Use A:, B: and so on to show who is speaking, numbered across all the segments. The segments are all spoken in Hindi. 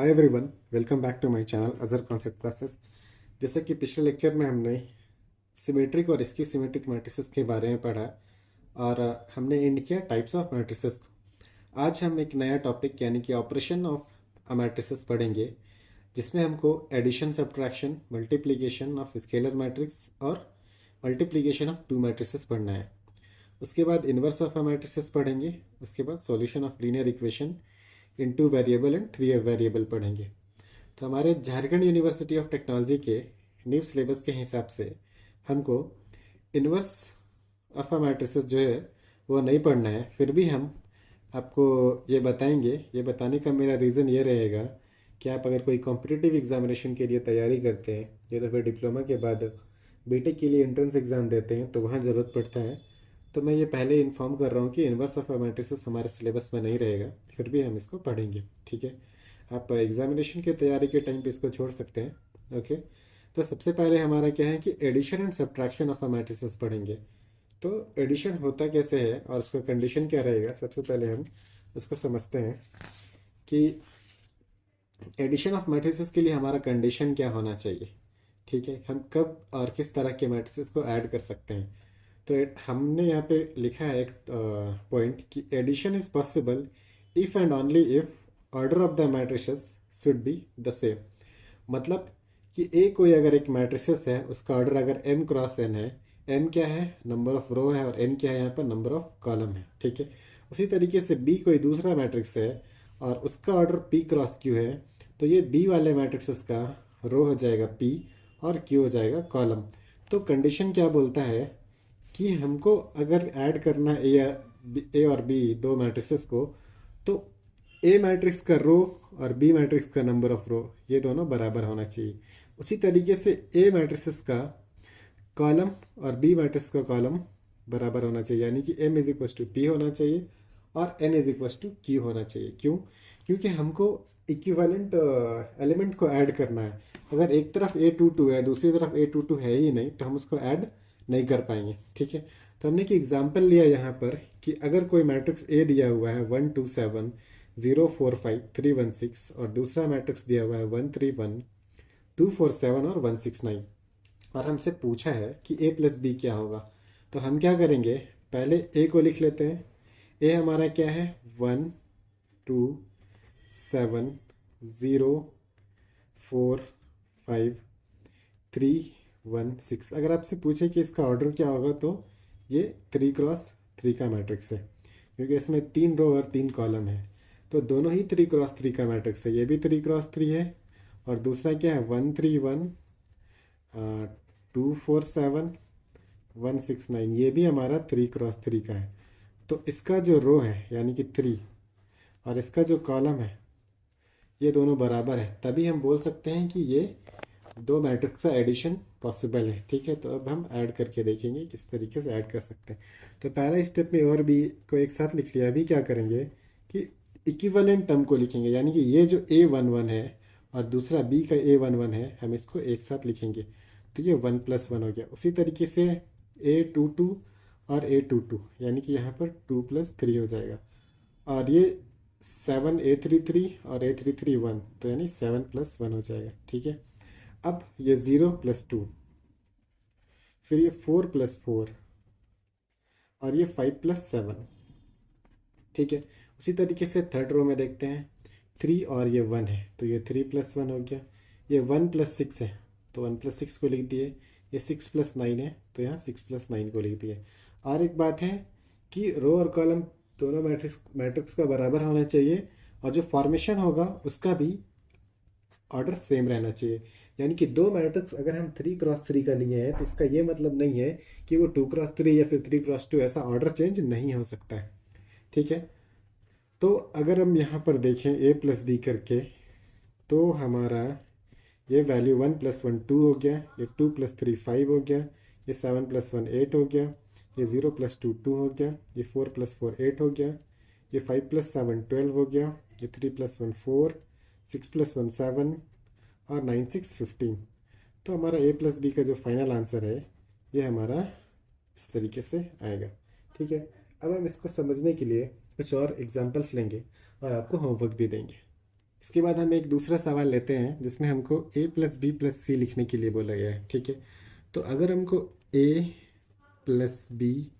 A: Hi everyone, welcome back to my channel Ajar concept classes. जैसे कि पिछले लेक्चर में हमने सिमेट्रिक और स्क्यू सिमेट्रिक मैट्रिसेस के बारे में पढ़ा और हमने इंड किया टाइप्स ऑफ मैट्रिसेस को। आज हम एक नया टॉपिक यानी कि ऑपरेशन ऑफ मैट्रिसेस पढ़ेंगे, जिसमें हमको addition, subtraction, multiplication of scalar matrix और मल्टीप्लिकेशन ऑफ टू मैट्रिसेस पढ़ना है। उसके बाद इन्वर्स ऑफ मैट्रिसेस पढ़ेंगे। उसके बाद solution of linear equation in two variable and three variable पढ़ेंगे। तो हमारे झारखंड यूनिवर्सिटी ऑफ टेक्नोलॉजी के न्यू सिलेबस के हिसाब से हमको इन्वर्स ऑफ मैट्रिसेस जो है वो नहीं पढ़ना है। फिर भी हम आपको ये बताएंगे। ये बताने का मेरा रीज़न ये रहेगा कि आप अगर कोई कॉम्पिटिटिव एग्जामिनेशन के लिए तैयारी करते हैं या तो फिर डिप्लोमा के बाद बीटेक के लिए एंट्रेंस एग्ज़ाम देते हैं तो वहाँ ज़रूरत पड़ता है। तो मैं ये पहले ही इन्फॉर्म कर रहा हूँ कि इन्वर्स ऑफ मैट्रिसेस हमारे सिलेबस में नहीं रहेगा, फिर भी हम इसको पढ़ेंगे। ठीक है, आप एग्जामिनेशन की तैयारी के टाइम पे इसको छोड़ सकते हैं। ओके, तो सबसे पहले हमारा क्या है कि addition and subtraction of matrices पढ़ेंगे। तो एडिशन होता कैसे है और उसका कंडीशन क्या रहेगा, सबसे पहले हम उसको समझते हैं कि एडिशन ऑफ मैट्रिसेस के लिए हमारा कंडीशन क्या होना चाहिए। ठीक है, हम कब और किस तरह के मैट्रिसेस को ऐड कर सकते हैं। तो हमने यहाँ पे लिखा है एक पॉइंट कि addition is possible if and only if order of the matrices should be the same. मतलब कि ए कोई अगर एक मैट्रिसेस है, उसका ऑर्डर अगर m क्रॉस n है, m क्या है, नंबर ऑफ रो है, और n क्या है यहाँ पर, नंबर ऑफ कॉलम है। ठीक है, उसी तरीके से b कोई दूसरा मैट्रिक्स है और उसका ऑर्डर p क्रॉस q है, तो ये b वाले मैट्रिक्सेस का रो हो जाएगा p और q हो जाएगा कॉलम। तो कंडीशन क्या बोलता है कि हमको अगर ऐड करना ए और बी दो मैट्रिसेस को, तो ए मैट्रिक्स का रो और बी मैट्रिक्स का नंबर ऑफ रो ये दोनों बराबर होना चाहिए। उसी तरीके से ए मैट्रिसेस का कॉलम और बी मैट्रिक्स का कॉलम बराबर होना चाहिए, यानी कि M is equal to P होना चाहिए और N is equal to Q होना चाहिए। क्यों? क्योंकि हमको इक्विवेलेंट एलिमेंट को ऐड करना है। अगर एक तरफ ए टू टू है, दूसरी तरफ ए टू टू है ही नहीं, तो हम उसको ऐड नहीं कर पाएंगे। ठीक है, तो हमने एक एग्जाम्पल लिया यहाँ पर कि अगर कोई मैट्रिक्स ए दिया हुआ है 1 2 7 0 4 5 3 1 6 और दूसरा मैट्रिक्स दिया हुआ है 1 3 1 2 4 7 और 1 6 9, और हमसे पूछा है कि a प्लस बी क्या होगा, तो हम क्या करेंगे, पहले a को लिख लेते हैं। a हमारा क्या है, 1 2 7 0 4 5 3 1 6। अगर आपसे पूछे कि इसका ऑर्डर क्या होगा, तो ये 3 क्रॉस 3 का मैट्रिक्स है, क्योंकि इसमें 3 रो और 3 कॉलम है। तो दोनों ही 3 क्रॉस 3 का मैट्रिक्स है। ये भी 3 क्रॉस 3 है और दूसरा क्या है, 1 3 1 2 4 7 1 6 9, ये भी हमारा 3 क्रॉस 3 का है। तो इसका जो रो है यानी कि 3 और इसका जो कॉलम है ये दोनों बराबर है, तभी हम बोल सकते हैं कि ये दो मैट्रिक्स का एडिशन पॉसिबल है। ठीक है, तो अब हम ऐड करके देखेंगे किस तरीके से ऐड कर सकते हैं। तो पहला स्टेप में और बी को एक साथ लिख लिया। अभी क्या करेंगे कि इक्विवेलेंट टर्म को लिखेंगे, यानी कि ये जो a11 है और दूसरा b का a11 है, हम इसको एक साथ लिखेंगे, तो ये 1 + 1 हो गया। उसी तरीके से a22 और a22, यानी कि यहाँ पर 2 + 3 हो जाएगा। और ये 7 a33 और a33 1, तो यानी 7 + 1 हो जाएगा। ठीक है, अब ये 0 + 2, फिर ये 4 + 4 और ये 5 + 7। ठीक है, उसी तरीके से थर्ड रो में देखते हैं, 3 और ये 1 है, तो ये 3 + 1 हो गया। ये 1 + 6 है, तो 1 + 6 को लिख दिए। ये 6 + 9 है, तो यहाँ 6 + 9 को लिख दिए। और एक बात है कि रो और कॉलम दोनों मैट्रिक्स का बराबर होना चाहिए, और जो फॉर्मेशन होगा उसका भी ऑर्डर सेम रहना चाहिए। यानी कि दो मैट्रिक्स अगर हम 3 क्रॉस 3 का लिए हैं, तो इसका ये मतलब नहीं है कि वो 2 क्रॉस 3 या फिर 3 क्रॉस 2, ऐसा ऑर्डर चेंज नहीं हो सकता है। ठीक है, तो अगर हम यहाँ पर देखें a प्लस बी करके, तो हमारा ये वैल्यू 1 + 1 2 हो गया, ये 2 + 3 5 हो गया, ये 7 + 1 8 हो गया, ये 0 + 2 2 हो गया, ये 4 + 4 8 हो गया, ये 5 + 7 12 हो गया, ये 3 + 1 4, 6 + 1 7 और 9 6 15। तो हमारा a प्लस बी का जो फाइनल आंसर है ये हमारा इस तरीके से आएगा। ठीक है, अब हम इसको समझने के लिए कुछ और एग्जांपल्स लेंगे और आपको होमवर्क भी देंगे। इसके बाद हम एक दूसरा सवाल लेते हैं जिसमें हमको a प्लस बी प्लस सी लिखने के लिए बोला गया है, ठीक है। तो अगर हमको a प्लस बी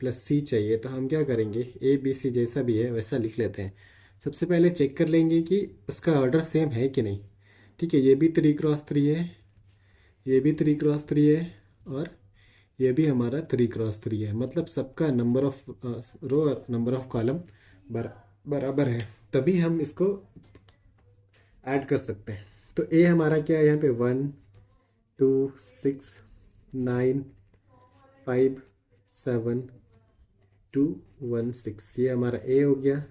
A: प्लस सी चाहिए तो हम क्या करेंगे, ए बी सी जैसा भी है वैसा लिख लेते हैं। सबसे पहले चेक कर लेंगे कि उसका ऑर्डर सेम है कि नहीं, ठीक है। ये भी 3x3 है, ये भी 3x3 है, और ये भी हमारा 3x3 है। मतलब सबका नंबर ऑफ रो और नंबर ऑफ कॉलम बराबर है, तभी हम इसको ऐड कर सकते हैं। तो ए हमारा क्या है यहाँ पे, 1 2 6 9 5 7 2 1 6, ये हमारा ए हो गया।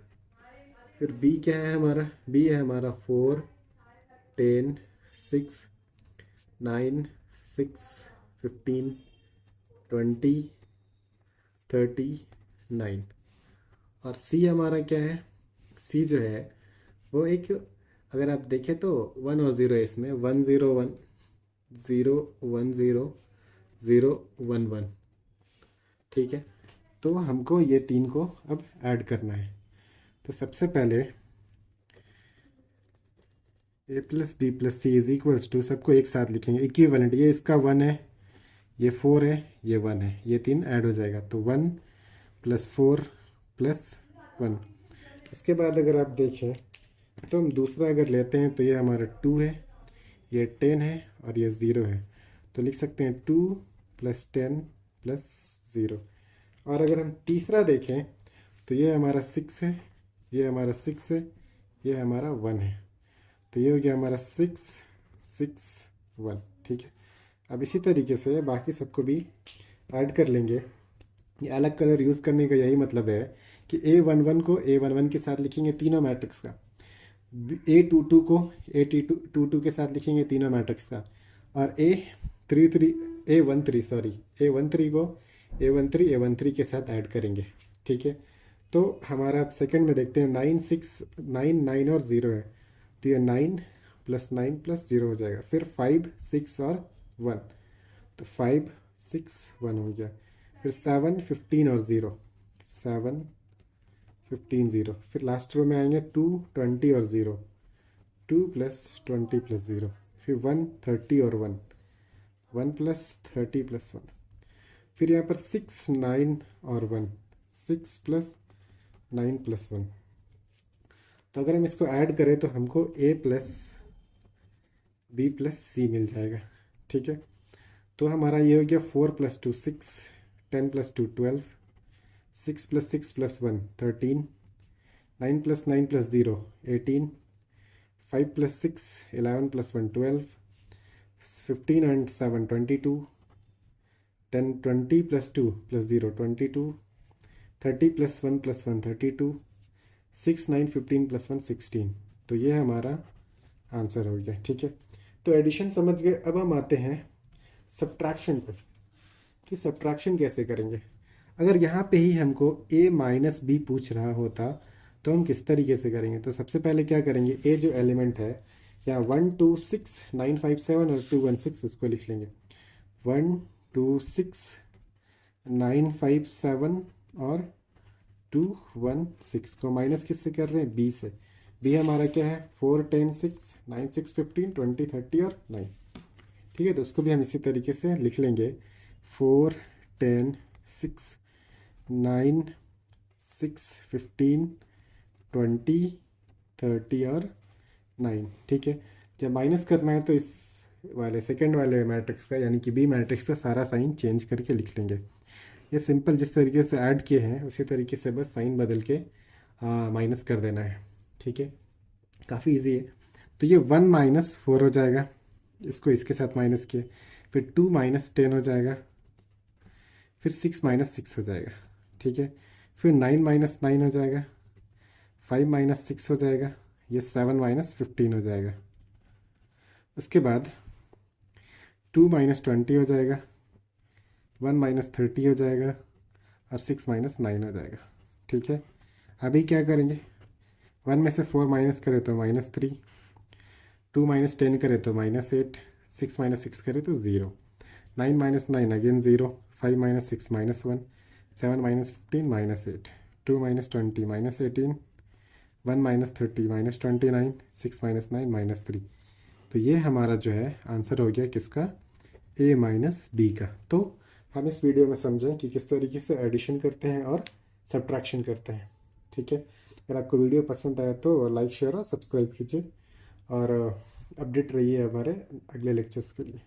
A: फिर बी क्या है हमारा, बी है हमारा 4 10 6 9 6 15 20 39। और सी हमारा क्या है, सी जो है वो एक, अगर आप देखें तो 1 और 0 है इसमें, 1 0 1 0 0 1 1, ठीक है। तो हमको ये तीन को अब ऐड करना है। तो सबसे पहले A plus B plus C is equals to, सबको एक साथ लिखेंगे इक्विवेलेंट। ये इसका 1 है, ये 4 है, ये 1 है, ये तीन ऐड हो जाएगा तो 1 + 4 + 1। इसके बाद अगर आप देखें तो हम दूसरा अगर लेते हैं तो ये हमारा 2 है, ये 10 है, और ये 0 है। तो लिख सकते हैं 2 + 10 + 0। और अगर हम तीसरा देखें तो ये हमारा 6 है, ये हमारा 6 है, ये हमारा 1 है। तो ये हो गया हमारा 6 6 1, ठीक है। अब इसी तरीके से बाकी सबको भी ऐड कर लेंगे। ये अलग कलर यूज़ करने का यही मतलब है कि A11 को A11 के साथ लिखेंगे तीनों मैट्रिक्स का, A22 को A22 के साथ लिखेंगे तीनों मैट्रिक्स का, और A13 को A13 के साथ ऐड करेंगे, ठीक है। तो हमारा अब सेकंड में देखते हैं, 9 6 9 9 और 0 है, तो ये 9 + 9 + 0 हो जाएगा। फिर 5 6 और 1, तो 5 6 1 हो गया। फिर 7 15 और 0, 7 15 0। फिर लास्ट रो में आएंगे 2 20 और 0, 2 + 20 + 0। फिर 1 30 और 1, 1 + 30 + 1। फिर यहाँ पर 6 9 और 1, 6 + 9 + 1। तो अगर हम इसको ऐड करें तो हमको a + b + c मिल जाएगा, ठीक है। तो हमारा ये हो गया 4 + 2 6, 10 + 2 12, 6 + 6 + 1 13, 9 + 9 + 0 18, 5 + 6 11 + 1 12, 15 and 7 22, then 20 + 2 + 0 22, 30 + 1 + 1 32, 6 9 15 + 1 16। तो ये हमारा आंसर हो गया, ठीक है। तो एडिशन समझ गए। अब हम आते हैं सब्ट्रैक्शन पे, कि सब्ट्रैक्शन कैसे करेंगे। अगर यहाँ पे ही हमको a - b पूछ रहा होता तो हम किस तरीके से करेंगे। तो सबसे पहले क्या करेंगे, a जो एलिमेंट है, या 1 2 6 9 5 7 और 2 1 6, उसको लिख लेंगे। 1 2 6 9 5 7 और 2 1 6 को माइनस किससे कर रहे हैं, b से। b हमारा क्या है, 4 10 6 9 6 15 20 30 और 9, ठीक है। तो उसको भी हम इसी तरीके से लिख लेंगे, 4 10 6 9 6 15 20 30 और 9, ठीक है। जब माइनस करना है तो इस वाले सेकंड वाले मैट्रिक्स का, यानी कि बी मैट्रिक्स का सारा साइन चेंज करके लिख लेंगे। ये सिंपल जिस तरीके से ऐड किए हैं उसी तरीके से बस साइन बदल के माइनस कर देना है, ठीक है। काफ़ी इजी है। तो ये 1 - 4 हो जाएगा, इसको इसके साथ माइनस किए। फिर 2 - 10 हो जाएगा। फिर 6 - 6 हो जाएगा, ठीक है। फिर 9 - 9 हो जाएगा, 5 - 6 हो जाएगा, ये 7 - 15 हो जाएगा। उसके बाद 2 - 20 हो जाएगा, 1 - 30 हो जाएगा, और 6 - 9 हो जाएगा, ठीक है। अभी क्या करेंगे, 1 में से 4 माइनस करें तो -3, 2 - 10 करें तो -8, 6 - 6 करें तो 0, 9 - 9 again 0, 5 - 6 -1, 7 - 15 -8, 2 - 20 -18, 1 minus 30 minus 29, 6 minus 9 minus 3। तो ये हमारा जो है आंसर हो गया किसका, a माइनस बी का। तो हम इस वीडियो में समझें कि किस तरीके से एडिशन करते हैं और सब्ट्रैक्शन करते हैं। ठीक है, अगर आपको वीडियो पसंद आया तो लाइक शेयर और सब्सक्राइब कीजिए और अपडेट रहिए हमारे अगले लेक्चर्स के लिए।